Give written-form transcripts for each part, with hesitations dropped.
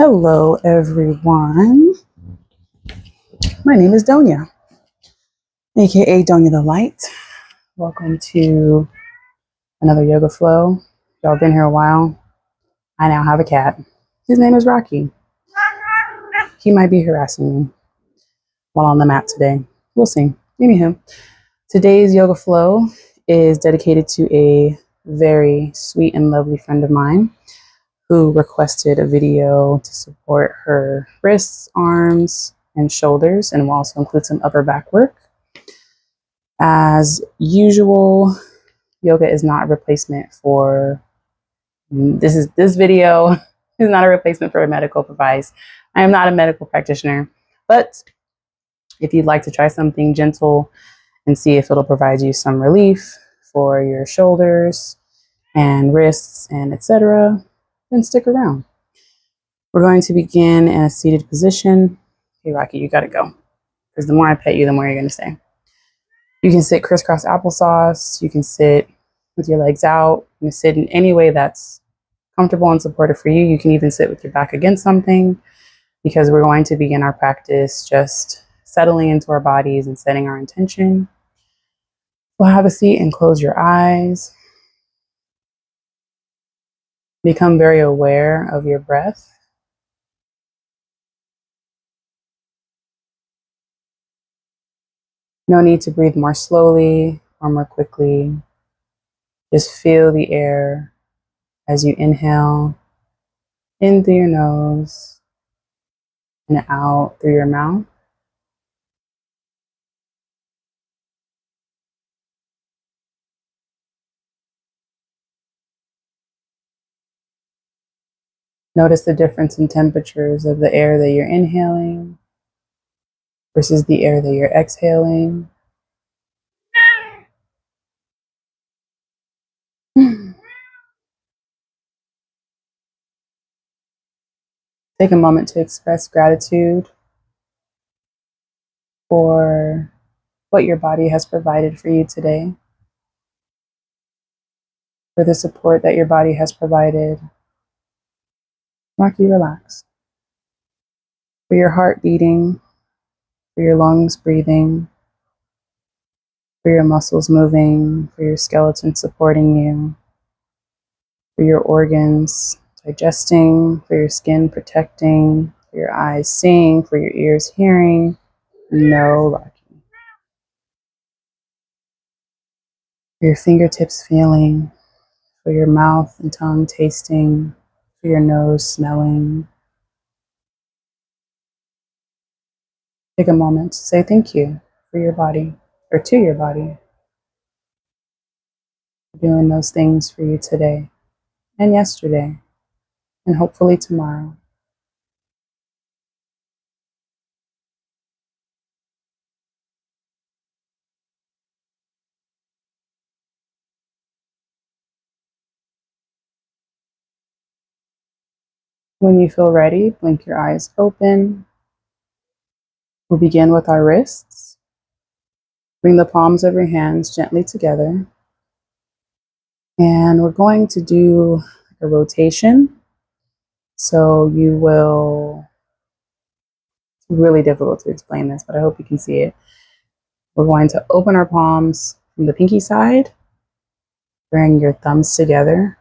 Hello, everyone. My name is Doña, aka Doña the Light. Welcome to another yoga flow. Y'all been here a while. I now have a cat. His name is Rocky. He might be harassing me while on the mat today. We'll see. Anywho, today's yoga flow is dedicated to a very sweet and lovely friend of mine who requested a video to support her wrists, arms, and shoulders, and will also include some upper back work. As usual, yoga is not a replacement for this video is not a replacement for a medical advice. I am not a medical practitioner, but if you'd like to try something gentle and see if it'll provide you some relief for your shoulders and wrists and etc., then stick around. We're going to begin in a seated position. Hey, Rocky, you gotta go. Because the more I pet you, the more you're gonna stay. You can sit crisscross applesauce. You can sit with your legs out. You can sit in any way that's comfortable and supportive for you. You can even sit with your back against something, because we're going to begin our practice just settling into our bodies and setting our intention. We'll have a seat and close your eyes. Become very aware of your breath. No need to breathe more slowly or more quickly. Just feel the air as you inhale in through your nose and out through your mouth. Notice the difference in temperatures of the air that you're inhaling versus the air that you're exhaling. Take a moment to express gratitude for what your body has provided for you today, for the support that your body has provided. Rocky, relax. For your heart beating, for your lungs breathing, for your muscles moving, for your skeleton supporting you, for your organs digesting, for your skin protecting, for your eyes seeing, for your ears hearing. No, Rocky. For your fingertips feeling, for your mouth and tongue tasting, for your nose smelling. Take a moment to say thank you for your body, or to your body, for doing those things for you today and yesterday and hopefully tomorrow. When you feel ready, blink your eyes open. We'll begin with our wrists. Bring the palms of your hands gently together. And we're going to do a rotation. So you will, it's really difficult to explain this, but I hope you can see it. We're going to open our palms from the pinky side, bring your thumbs together,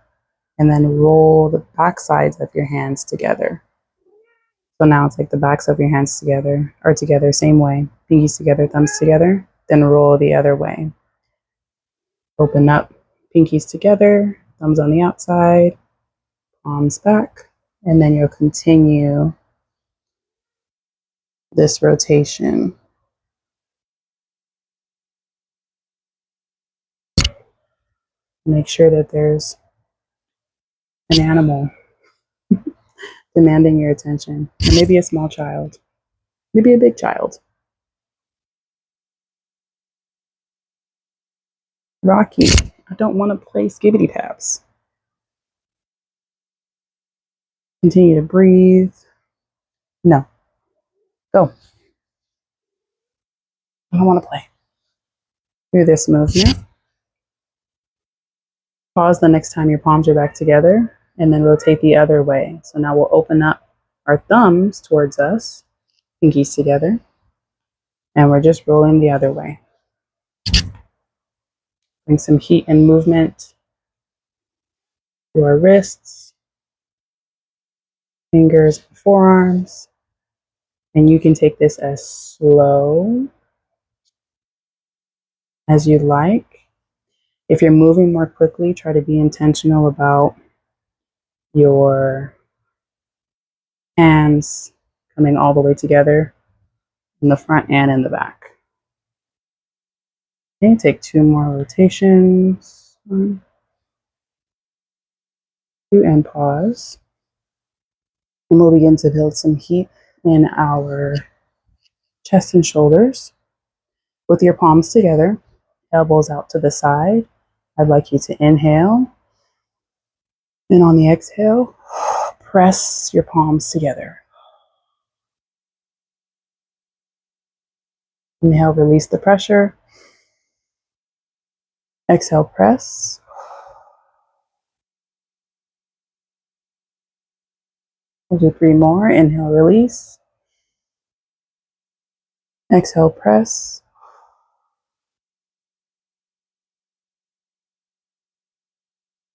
and then roll the back sides of your hands together. So now it's like the backs of your hands together, are together, same way. Pinkies together, thumbs together, then roll the other way. Open up, pinkies together, thumbs on the outside, palms back, and then you'll continue this rotation. Make sure that there's an animal demanding your attention, or maybe a small child, maybe a big child. Rocky, I don't want to play skibbity taps. Continue to breathe. No. Go. I don't want to play. Do this movement. Pause the next time your palms are back together, and then rotate the other way. So now we'll open up our thumbs towards us, pinkies together, and we're just rolling the other way. Bring some heat and movement to our wrists, fingers, and forearms. And you can take this as slow as you like. If you're moving more quickly, try to be intentional about your hands coming all the way together in the front and in the back. Okay, take 2 more rotations. 1, 2, and pause. And we'll begin to build some heat in our chest and shoulders. With your palms together, elbows out to the side. I'd like you to inhale. And on the exhale, press your palms together. Inhale, release the pressure. Exhale, press. We'll do 3 more. Inhale, release. Exhale, press.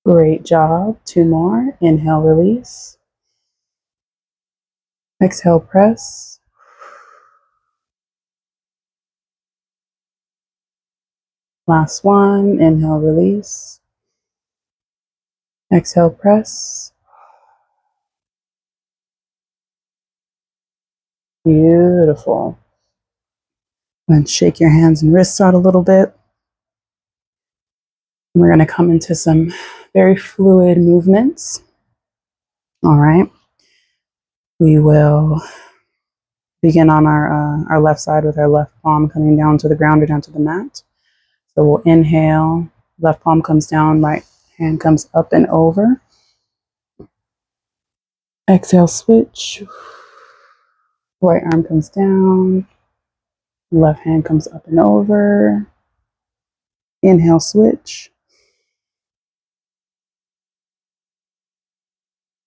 Great job. 2 more. Inhale, release. Exhale, press. Last one. Inhale, release. Exhale, press. Beautiful. And shake your hands and wrists out a little bit. We're going to come into some very fluid movements. All right. We will begin on our left side with our left palm coming down to the ground or down to the mat. So we'll inhale, left palm comes down, right hand comes up and over. Exhale, switch. Right arm comes down, left hand comes up and over. Inhale, switch.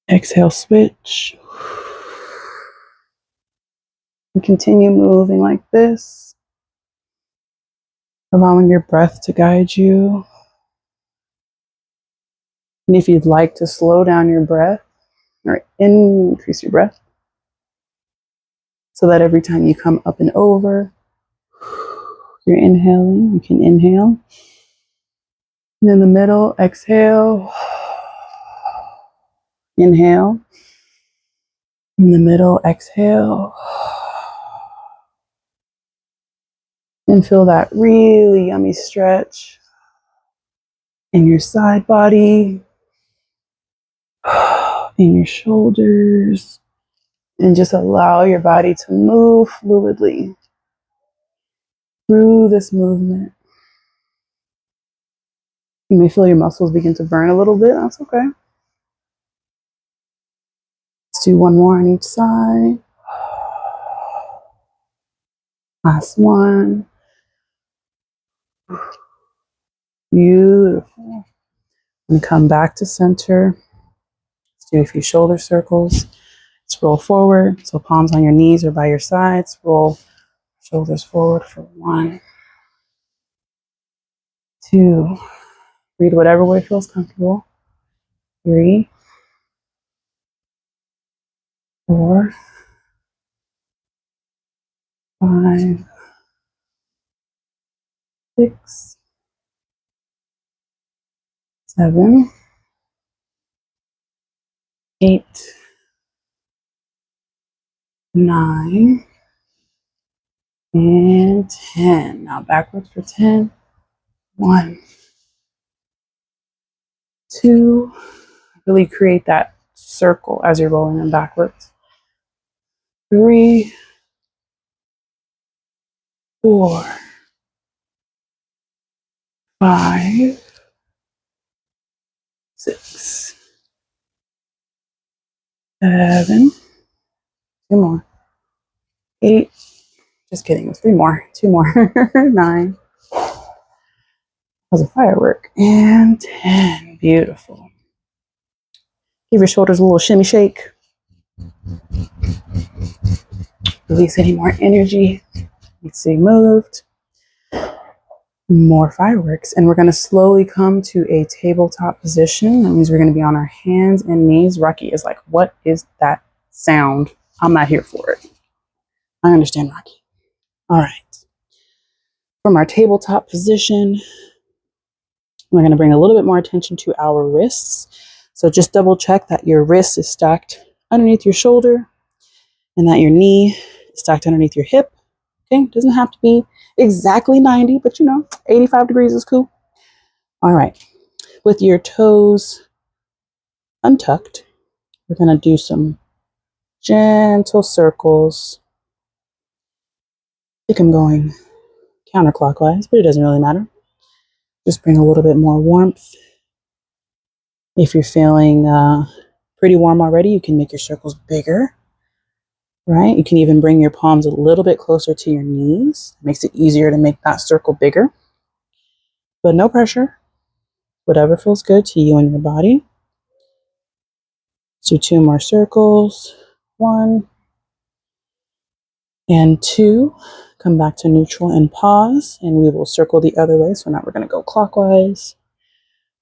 Exhale, switch. And continue moving like this, allowing your breath to guide you. And if you'd like to slow down your breath or increase your breath so that every time you come up and over, you're inhaling, you can inhale. And in the middle, exhale. Inhale. In the middle, exhale. And feel that really yummy stretch in your side body, in your shoulders, and just allow your body to move fluidly through this movement. You may feel your muscles begin to burn a little bit. That's okay. Let's do 1 more on each side. Last one. Beautiful. And come back to center. Let's do a few shoulder circles. Let's roll forward. So palms on your knees or by your sides. Roll shoulders forward for 1, 2. Breathe whatever way feels comfortable. 3, 4, 5, 6, 7, 8, 9, and 10. Now backwards for 10. 1, 2. Really create that circle as you're rolling them backwards. 3, 4, 5, 6, 7. 2 more. 8. Just kidding. 3 more. 2 more. 9. That was a firework. And 10. Beautiful. Give your shoulders a little shimmy shake. Release any more energy needs to be moved. More fireworks. And we're going to slowly come to a tabletop position. That means we're going to be on our hands and knees. Rocky is like, what is that sound? I'm not here for it. I understand, Rocky. All right. From our tabletop position, we're going to bring a little bit more attention to our wrists. So just double check that your wrist is stacked underneath your shoulder and that your knee is stacked underneath your hip. Okay, doesn't have to be exactly 90, but 85 degrees is cool. All right, with your toes untucked, we're gonna do some gentle circles. I think I'm going counterclockwise, but it doesn't really matter. Just bring a little bit more warmth. If you're feeling pretty warm already, you can make your circles bigger, right? You can even bring your palms a little bit closer to your knees. It makes it easier to make that circle bigger, but no pressure. Whatever feels good to you and your body. Let's do 2 more circles. 1 and 2. Come back to neutral and pause, and we will circle the other way. So now we're going to go clockwise,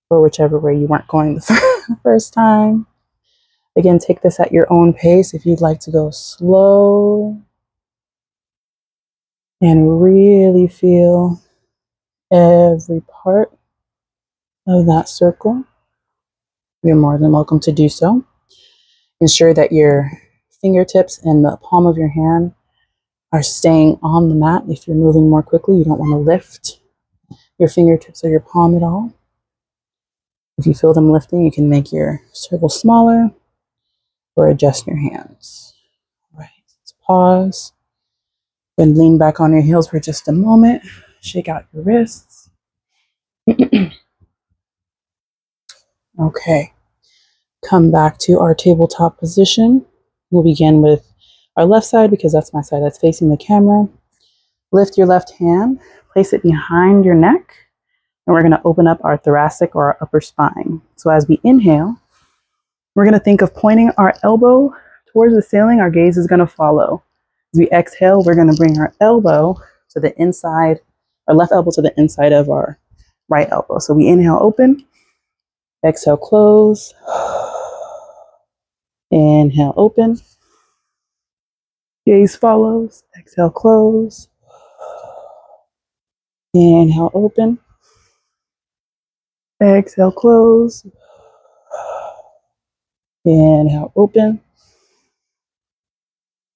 or whichever way you weren't going the first time. Again, take this at your own pace. If you'd like to go slow and really feel every part of that circle, you're more than welcome to do so. Ensure that your fingertips and the palm of your hand are staying on the mat. If you're moving more quickly, you don't want to lift your fingertips or your palm at all. If you feel them lifting, you can make your circle smaller or adjust your hands. All right, let's pause. Then lean back on your heels for just a moment. Shake out your wrists. Okay, come back to our tabletop position. We'll begin with our left side because that's my side that's facing the camera. Lift your left hand, place it behind your neck, and we're going to open up our thoracic or our upper spine. So as we inhale, we're going to think of pointing our elbow towards the ceiling. Our gaze is going to follow. As we exhale, we're going to bring our elbow to the inside, our left elbow to the inside of our right elbow. So we inhale, open. Exhale, close. Inhale, open. Gaze follows. Exhale, close. Inhale, open. Exhale, close. Inhale, open.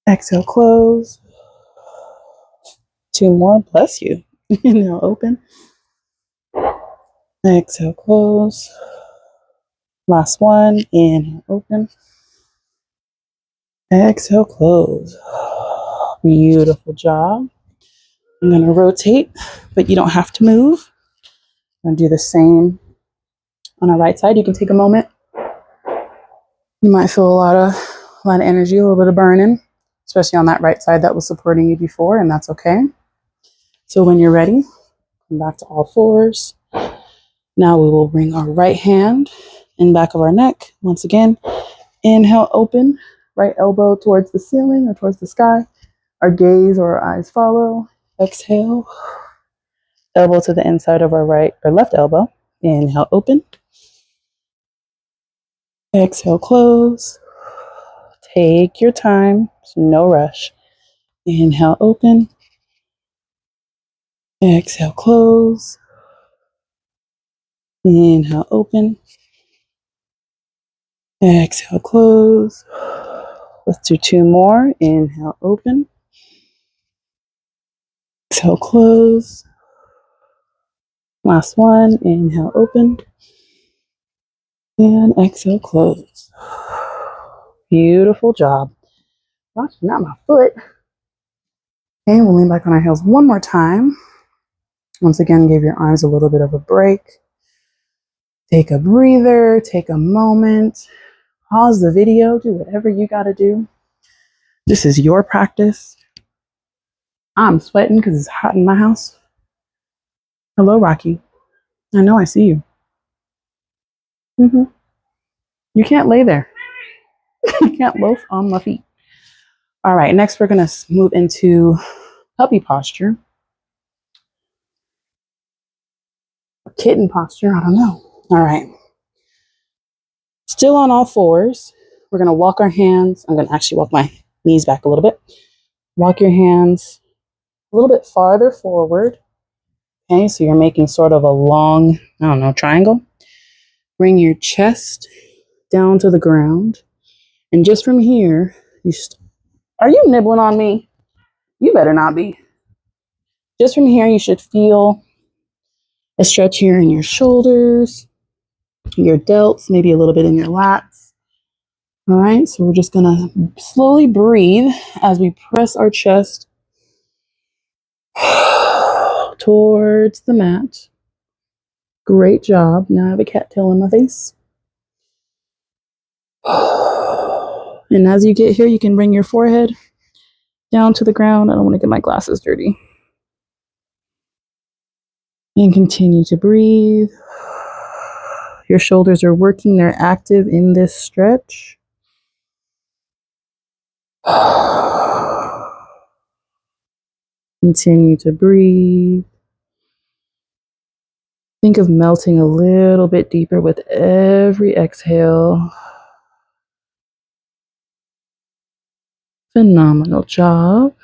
Exhale, close. 2 more. Bless you. Inhale, open. Exhale, close. Last one. Inhale, open. Exhale, close. Beautiful job. I'm going to rotate, but you don't have to move. I'm going to do the same on our right side. You can take a moment. You might feel a lot of energy, a little bit of burning, especially on that right side that was supporting you before, and that's okay. So when you're ready, come back to all fours. Now we will bring our right hand in back of our neck. Once again, inhale, open. Right elbow towards the ceiling or towards the sky. Our gaze or our eyes follow. Exhale. Elbow to the inside of our right or left elbow. Inhale, open. Exhale, close. Take your time. There's no rush. Inhale, open. Exhale, close. Inhale, open. Exhale, close. Let's do 2 more. Inhale, open. Exhale, close. Last one. Inhale, open. And exhale, close. Beautiful job. Gosh, not my foot. Okay, we'll lean back on our heels one more time. Once again, give your arms a little bit of a break. Take a breather, take a moment. Pause the video, do whatever you got to do. This is your practice. I'm sweating because it's hot in my house. Hello, Rocky. I know I see you. You can't lay there. You can't loaf on my feet. All right, next we're going to move into puppy posture. Or kitten posture, I don't know. All right. Still on all fours. We're going to walk our hands. I'm going to actually walk my knees back a little bit. Walk your hands a little bit farther forward. Okay, so you're making sort of a long, I don't know, triangle. Bring your chest down to the ground. And just from here, are you nibbling on me? You better not be. Just from here, you should feel a stretch here in your shoulders, your delts, maybe a little bit in your lats. All right, so we're just gonna slowly breathe as we press our chest towards the mat. Great job. Now I have a cattail in my face. And as you get here, you can bring your forehead down to the ground. I don't want to get my glasses dirty. And continue to breathe. Your shoulders are working. They're active in this stretch. Continue to breathe. Think of melting a little bit deeper with every exhale. Phenomenal job.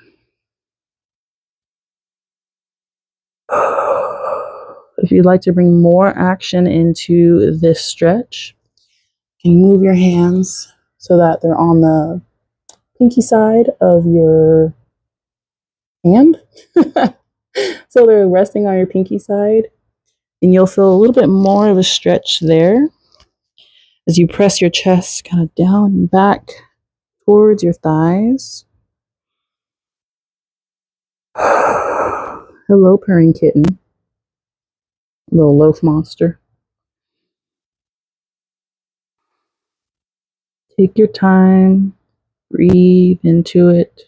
If you'd like to bring more action into this stretch, you can move your hands so that they're on the pinky side of your hand. So they're resting on your pinky side. And you'll feel a little bit more of a stretch there as you press your chest kind of down and back towards your thighs. Hello, purring kitten. Little loaf monster. Take your time. Breathe into it.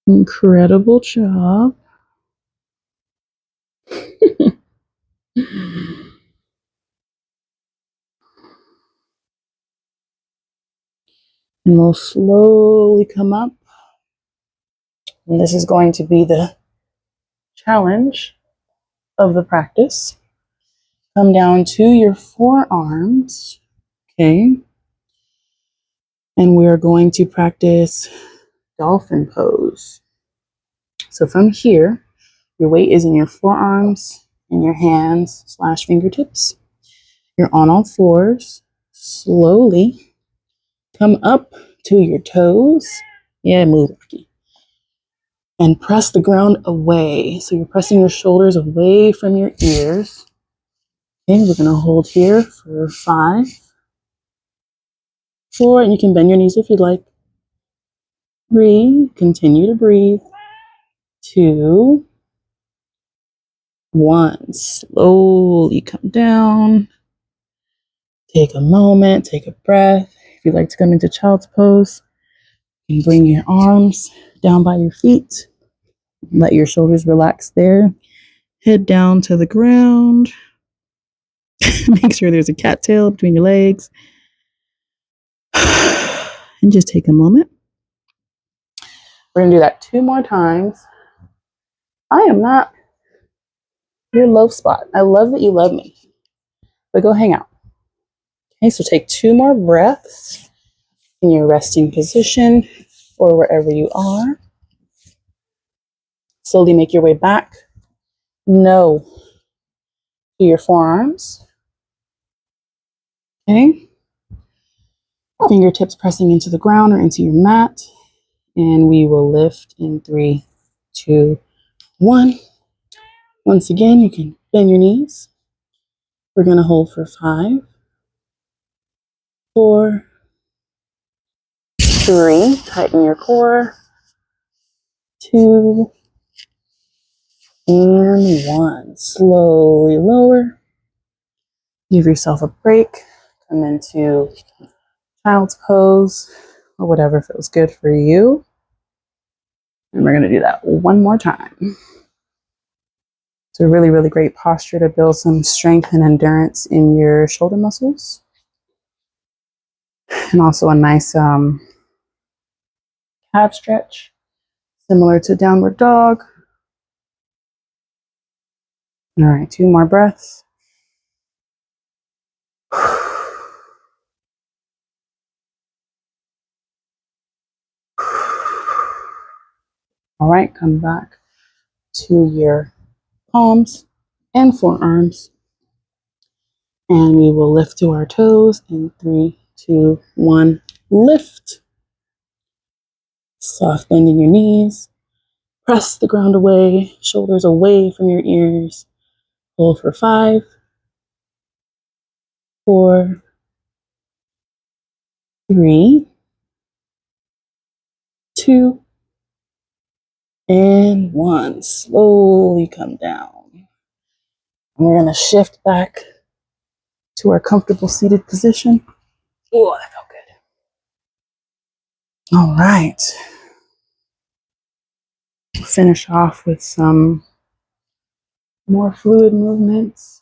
Incredible job. And we'll slowly come up. And this is going to be the challenge of the practice. Come down to your forearms. Okay. And we're going to practice dolphin pose. So from here, your weight is in your forearms and your hands / fingertips. You're on all fours. Slowly come up to your toes. Yeah, move, Rocky. And press the ground away. So you're pressing your shoulders away from your ears. Okay, we're going to hold here for 5, 4, and you can bend your knees if you'd like. 3, continue to breathe. 2, 1, slowly come down. Take a moment, take a breath. If you'd like to come into child's pose, you can bring your arms down by your feet. Let your shoulders relax there. Head down to the ground. Make sure there's a cattail between your legs. And just take a moment. We're going to do that 2 more times. I am not your low spot. I love that you love me. But go hang out. Okay, so take 2 more breaths in your resting position or wherever you are. Slowly make your way back. No to your forearms. Okay. Fingertips pressing into the ground or into your mat. And we will lift in 3, 2, 1. Once again, you can bend your knees. We're going to hold for 5, 4, 3. Tighten your core. 2, and 1. Slowly lower. Give yourself a break. Come into child's pose or whatever feels good for you. And we're going to do that 1 more time. It's a really, really great posture to build some strength and endurance in your shoulder muscles. And also a nice calf stretch, similar to downward dog. All right, 2 more breaths. All right, come back to your palms and forearms. And we will lift to our toes in 3, 2, 1, lift. Soft bend in your knees. Press the ground away, shoulders away from your ears. Hold for 5, 4, 3, 2, and 1. Slowly come down. And we're going to shift back to our comfortable seated position. Oh, that felt good. All right. Finish off with some more fluid movements.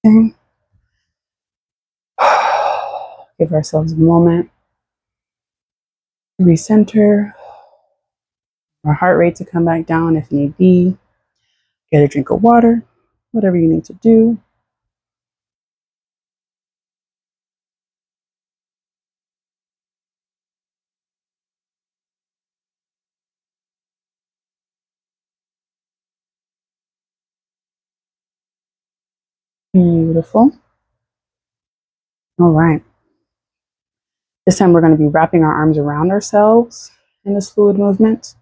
Okay. Give ourselves a moment to recenter, our heart rate to come back down if need be. Get a drink of water, whatever you need to do. Beautiful. All right. This time we're going to be wrapping our arms around ourselves in this fluid movement.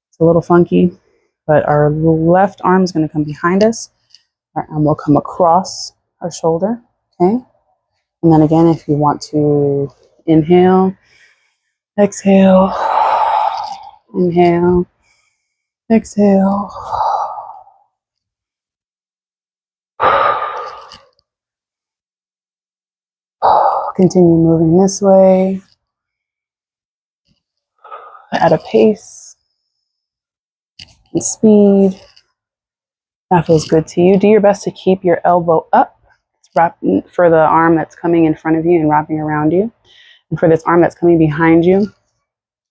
It's a little funky, but our left arm is going to come behind us. Our arm will come across our shoulder. Okay. And then again, if you want to inhale, exhale, inhale, exhale. Continue moving this way at a pace and speed that feels good to you. Do your best to keep your elbow up. It's wrapping for the arm that's coming in front of you and wrapping around you. And for this arm that's coming behind you, I'm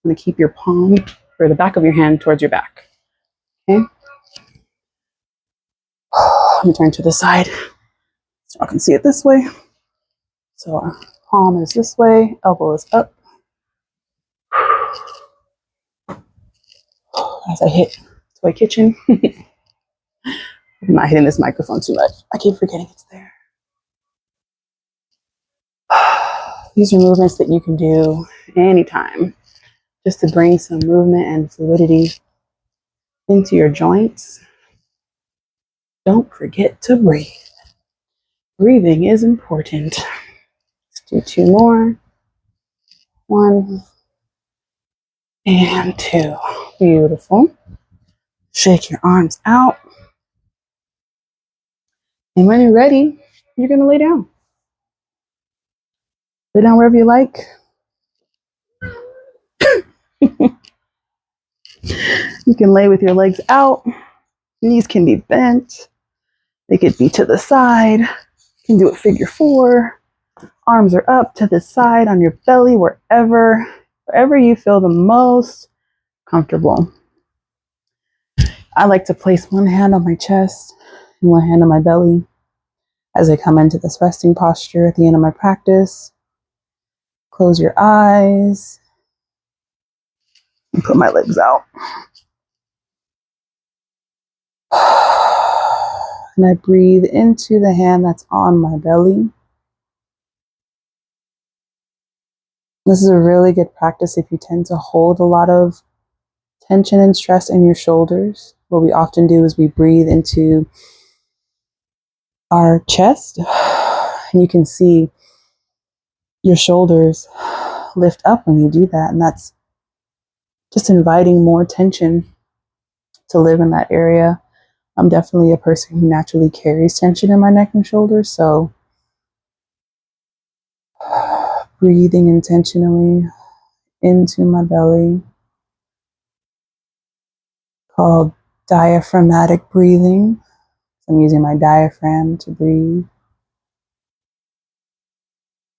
going to keep your palm or the back of your hand towards your back. Okay? Let me turn to the side so I can see it this way. So our palm is this way, elbow is up. As I hit Toy Kitchen. I'm not hitting this microphone too much. I keep forgetting it's there. These are movements that you can do anytime just to bring some movement and fluidity into your joints. Don't forget to breathe. Breathing is important. Let's do 2 more. 1 and 2. Beautiful. Shake your arms out. And when you're ready, you're going to lay down. Lay down wherever you like. You can lay with your legs out. Knees can be bent. They could be to the side. You can do it figure 4. Arms are up to the side on your belly, wherever you feel the most comfortable. I like to place one hand on my chest and one hand on my belly as I come into this resting posture at the end of my practice. Close your eyes and put my legs out. And I breathe into the hand that's on my belly. This is a really good practice if you tend to hold a lot of tension and stress in your shoulders. What we often do is we breathe into our chest, and you can see your shoulders lift up when you do that, and that's just inviting more tension to live in that area. I'm definitely a person who naturally carries tension in my neck and shoulders, so breathing intentionally into my belly, called diaphragmatic breathing. I'm using my diaphragm to breathe.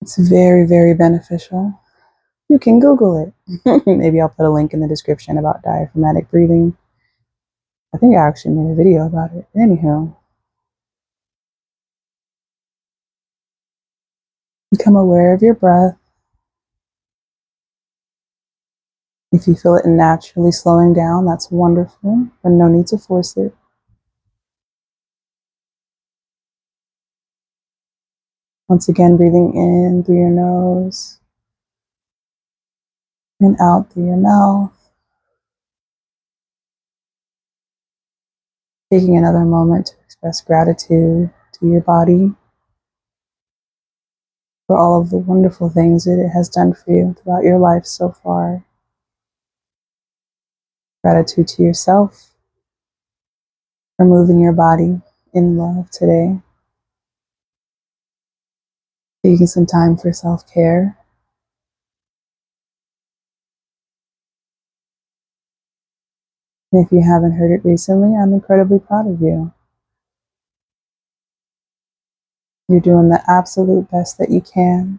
It's very, very beneficial. You can Google it. Maybe I'll put a link in the description about diaphragmatic breathing. I think I actually made a video about it. Anywho, become aware of your breath. If you feel it naturally slowing down, that's wonderful, but no need to force it. Once again, breathing in through your nose and out through your mouth. Taking another moment to express gratitude to your body for all of the wonderful things that it has done for you throughout your life so far. Gratitude to yourself for moving your body in love today. Taking some time for self-care. And if you haven't heard it recently, I'm incredibly proud of you. You're doing the absolute best that you can.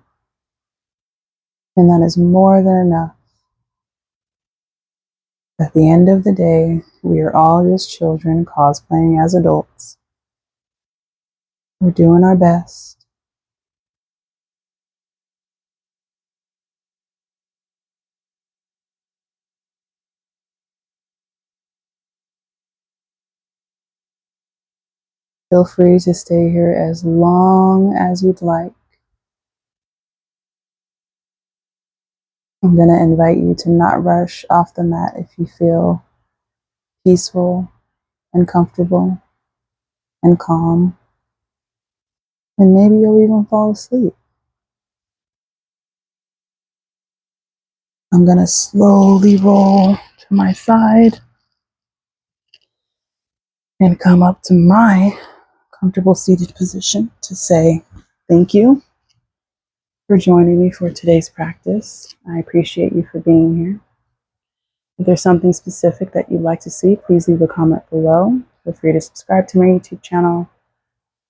And that is more than enough. At the end of the day, we are all just children cosplaying as adults. We're doing our best. Feel free to stay here as long as you'd like. I'm going to invite you to not rush off the mat if you feel peaceful and comfortable and calm. And maybe you'll even fall asleep. I'm going to slowly roll to my side and come up to my comfortable seated position to say thank you for joining me for today's practice. I appreciate you for being here. If there's something specific that you'd like to see, please leave a comment below. Feel free to subscribe to my YouTube channel.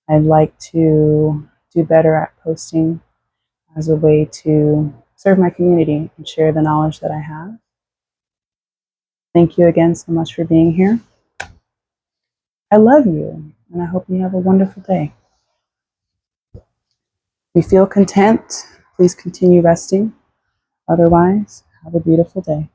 I'd like to do better at posting as a way to serve my community and share the knowledge that I have. Thank you again so much for being here. I love you, and I hope you have a wonderful day. If you feel content, please continue resting. Otherwise, have a beautiful day.